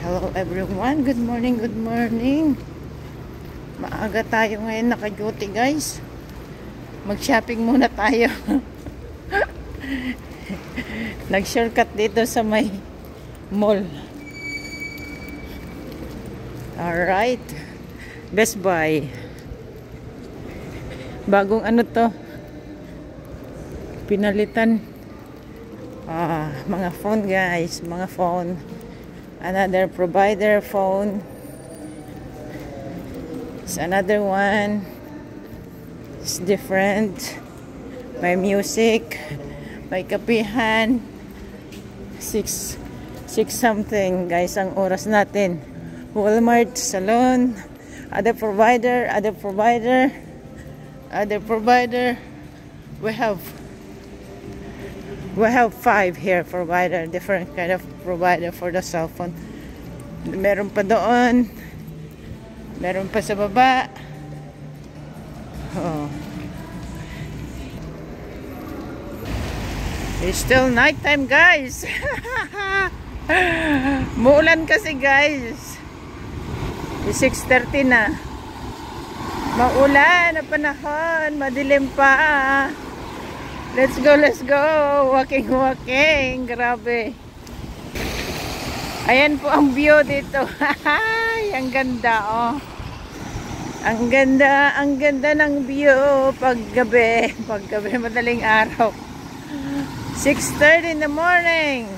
Hello everyone, good morning, good morning. Maaga tayo ngayon naka-duty guys. Mag-shopping muna tayo. Nag-shortcut dito sa may mall. Alright, Best Buy. Bagong ano to, pinalitan. Mga phone guys, mga phone. Another provider phone. It's another one. It's different. May music, may kapihan. 6 something guys ang oras natin. Walmart, salon, other provider. We have 5 here provider, different kind of provider for the cell phone. Meron pa doon. Meron pa sa baba. Oh. It's still nighttime guys. Muulan kasi guys. 6:30 na. Maulan na panahon, madilim pa. Let's go. Walking. Grabe. Ayan po ang view dito. Ang ganda, oh. Ang ganda ng view paggabi. Madaling araw. 6:30 in the morning.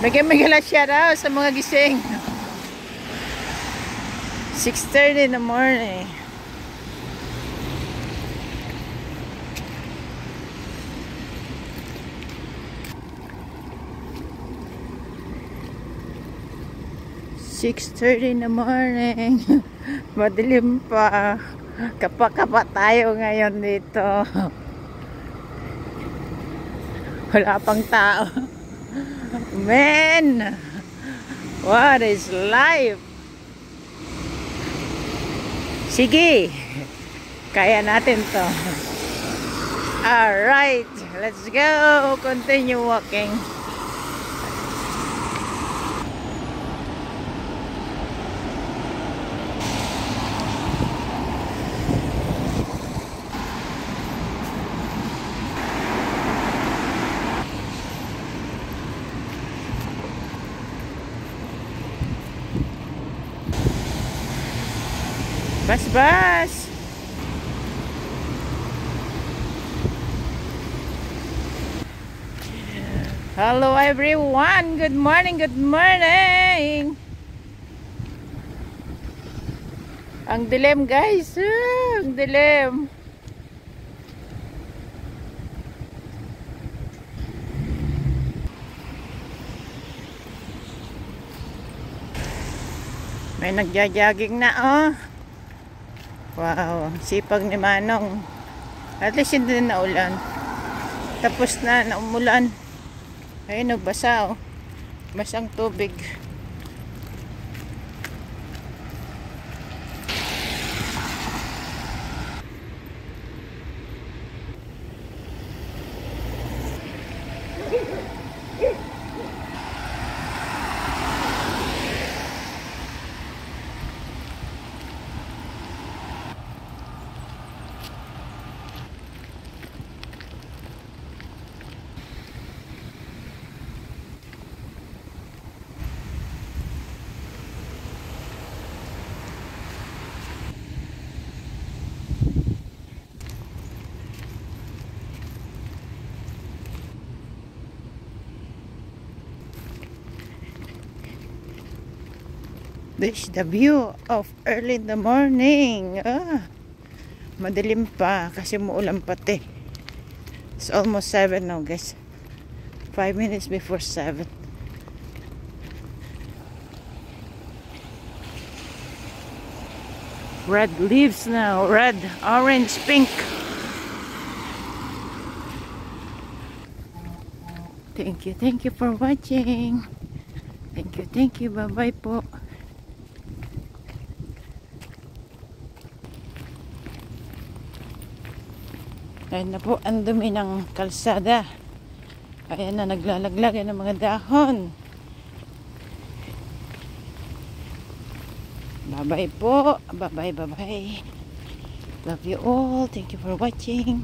May shout out sa mga gising. 6:30 in the morning. in the morning. Madilim pa. Kapa tayo ngayon dito. Wala pang tao. Man, what is life? Sige, kaya natin to. Alright, let's go. Continue walking. Bus. Hello everyone. Good morning. Ang dilim guys. Ang dilim. May nagja-jogging na oh. Wow, sipag ni Manong. At least hindi na ulan. Tapos na umulan. Ayun, basa oh. Basang tubig. This is the view of early in the morning. Madilim pa kasi muulan pati. It's almost 7 now guys. 5 minutes before 7. Red leaves now. Red, orange, pink. Thank you for watching. Thank you. Bye-bye po. Ayan na po, ang dumi ng kalsada. Ayan na, naglalaglag ng mga dahon. Bye-bye po. Bye-bye, bye-bye. Love you all. Thank you for watching.